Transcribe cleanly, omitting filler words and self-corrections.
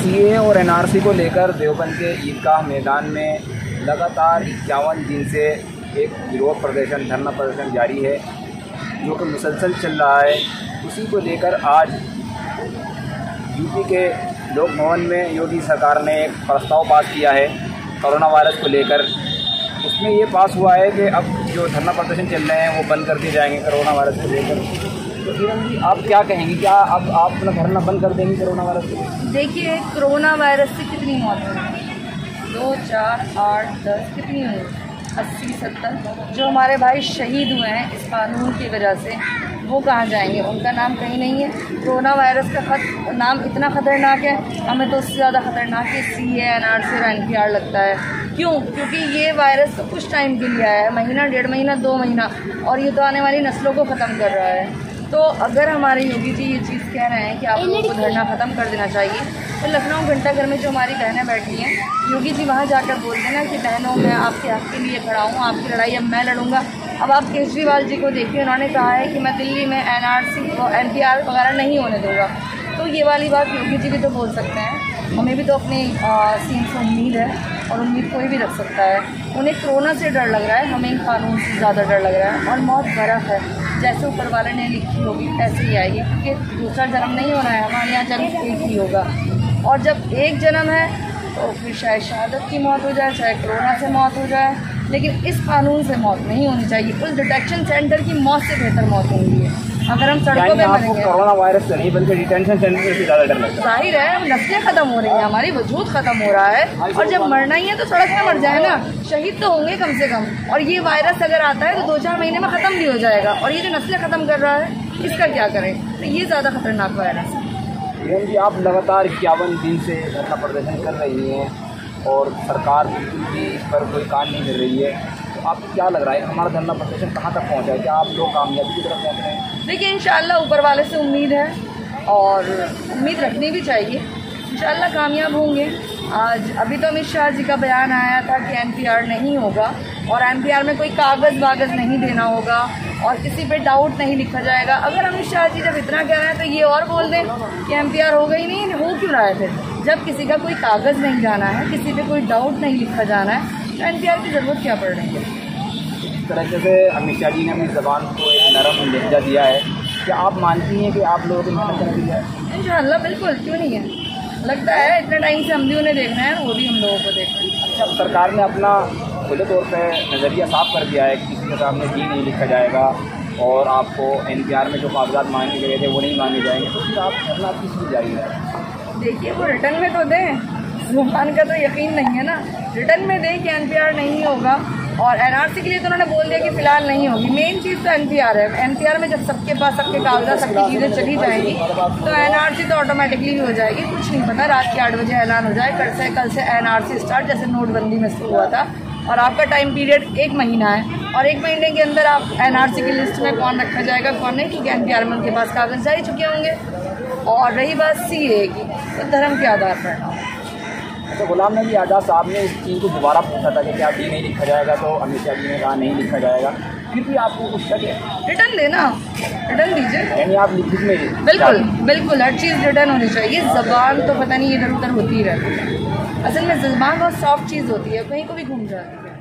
CA और NRC को लेकर देवबंद के ईदगाह मैदान में लगातार 51 दिन से एक विरोध प्रदर्शन, धरना प्रदर्शन जारी है, जो कि मुसलसल चल रहा है। उसी को लेकर आज यूपी के लोक भवन में योगी सरकार ने एक प्रस्ताव पास किया है कोरोना वायरस को लेकर। उसमें ये पास हुआ है कि अब जो धरना प्रदर्शन चल रहे हैं वो बंद कर दिए जाएंगे कोरोना वायरस को लेकर। तो किरण जी, आप क्या कहेंगी? क्या अब आप अपना धरना बंद कर देंगे कोरोना वायरस को? देखिए, कोरोना वायरस से कितनी मौत हुई? 2, 4, 8, 10 कितनी हुई? 80, 70 जो हमारे भाई शहीद हुए हैं इस कानून की वजह से, वो कहाँ जाएंगे? उनका नाम कहीं नहीं है। कोरोना वायरस का नाम इतना ख़तरनाक है, हमें तो उससे ज़्यादा ख़तरनाक है सीए, एनआरसी और एनपीआर लगता है। क्यों? क्योंकि ये वायरस तो कुछ टाइम के लिए आया है, महीना, 1.5 महीना, 2 महीना, और ये तो आने वाली नस्लों को ख़त्म कर रहा है। तो अगर हमारे योगी जी ये चीज़ कह रहे हैं कि आप लोगों को धरना ख़त्म कर देना चाहिए, तो लखनऊ घंटाघर में जो हमारी बहनें बैठी हैं, योगी जी वहाँ जाकर बोल देना कि बहनों, मैं आपके हक़ के लिए खड़ा हूँ, आपकी लड़ाई अब मैं लड़ूंगा। अब आप केजरीवाल जी को देखिए, उन्होंने कहा है कि मैं दिल्ली में एनआरसी और एनपीआर वगैरह नहीं होने दूँगा। तो ये वाली बात योगी जी भी तो बोल सकते हैं। हमें भी तो अपनी सीन से उम्मीद है, और उम्मीद कोई भी रख सकता है। उन्हें कोरोना से डर लग रहा है, हमें कानून से ज़्यादा डर लग रहा है। और मौत बर्फ़ है, जैसे ऊपर वाले ने लिखी होगी ऐसे ही आएगी, क्योंकि दूसरा जन्म नहीं होना है, हमारे यहाँ जन्म एक ही होगा। और जब एक जन्म है तो फिर शायद शहादत की मौत हो जाए, चाहे कोरोना से मौत हो जाए, लेकिन इस कानून से मौत नहीं होनी चाहिए। उस डिटेक्शन सेंटर की मौत से बेहतर मौत होगी है। अगर हम सड़कों पे मरेंगे, कोरोना वायरस से नहीं बल्कि डिटेंशन सेंटर से ज़्यादा डर लगता है। जाहिर है, हम नस्लें ख़त्म हो रही हैं, हमारी वजूद ख़त्म हो रहा है, और जब मरना ही है तो सड़क पे मर जाए ना, शहीद तो होंगे कम से कम। और ये वायरस अगर आता है तो 2-4 महीने में ख़त्म भी हो जाएगा, और ये जो नस्लें ख़त्म कर रहा है इसका क्या करें? तो ये ज़्यादा खतरनाक वायरस है। किरण जी, आप लगातार 51 दिन से धरना प्रदर्शन कर रही हैं और सरकार बिल्कुल भी इस पर कोई काम नहीं कर रही है, तो आपको क्या लग रहा है हमारा धरना प्रदर्शन कहाँ तक पहुँचा है? क्या आप लोग कामयाबी की तरफ पहुँच रहे हैं? देखिए, इंशाल्लाह ऊपर वाले से उम्मीद है, और उम्मीद रखनी भी चाहिए। इंशाल्लाह कामयाब होंगे। आज अभी तो अमित शाह जी का बयान आया था कि एनपीआर नहीं होगा, और एनपीआर में कोई कागज़ वागज़ नहीं देना होगा, और किसी पे डाउट नहीं लिखा जाएगा। अगर अमित शाह जी जब इतना कह रहे हैं तो ये और बोल दें कि एनपीआर होगा ही नहीं, हो क्यों रहा है फिर? जब किसी का कोई कागज़ नहीं जाना है, किसी पे कोई डाउट नहीं लिखा जाना है, तो एनपीआर की ज़रूरत क्या पड़ रही है? इस तरह से अमित शाह जी ने अपनी ज़बान को एक नरम लहजा दिया है। क्या आप मानती हैं कि आप लोगों को मेहनत करना चाहिए? इंशाल्लाह बिल्कुल, क्यों नहीं है। लगता है इतने टाइम से हम भी उन्हें देखना है, वो भी हम लोगों को देखना है। अच्छा, सरकार ने अपना खुले तौर पे नज़रिया साफ कर दिया है कि किसी के सामने जी नहीं लिखा जाएगा, और आपको एनपीआर में जो कागजात मांगे गए थे वो नहीं मांगे जाएंगे, तो फिर आप धरना किस लिए जारी है? देखिए, वो रिटर्न में तो दें, जुबान का तो यकीन नहीं है ना। रिटर्न में दें कि एनपीआर नहीं होगा, और एनआरसी के लिए तो उन्होंने बोल दिया कि फ़िलहाल नहीं होगी। मेन चीज़ तो एनपीआर है। एनपीआर में जब सबके पास सबके कागजात, सबकी चीज़ें चली जाएंगी, तो एनआरसी तो ऑटोमेटिकली हो जाएगी। कुछ नहीं पता, रात के 8 बजे ऐलान हो जाए, कल से एनआरसी स्टार्ट, जैसे नोटबंदी में शुरू हुआ था। और आपका टाइम पीरियड 1 महीना है, और 1 महीने के अंदर आप एनआरसी की लिस्ट में कौन रखा जाएगा, कौन नहीं, क्योंकि एनपीआर में उनके पास कागज़ जा ही चुके होंगे। और रही बात सीए की, तो धर्म के आधार पर। तो गुलाम नबी आज़ाद साहब ने इस चीज़ को दोबारा पूछा था कि क्या डी नहीं लिखा जाएगा, तो अमित शाह जी ने कहा नहीं लिखा जाएगा। फिर भी आपको कुछ शक है? रिटर्न देना, रिटर्न दीजिए। यानी आप लिखित में? बिल्कुल बिल्कुल, हर चीज़ रिटर्न होनी चाहिए। ज़बान तो पता नहीं इधर उधर होती ही रहती है। असल में ज़बान बहुत सॉफ्ट चीज़ होती है, कहीं को भी घूम जाती है।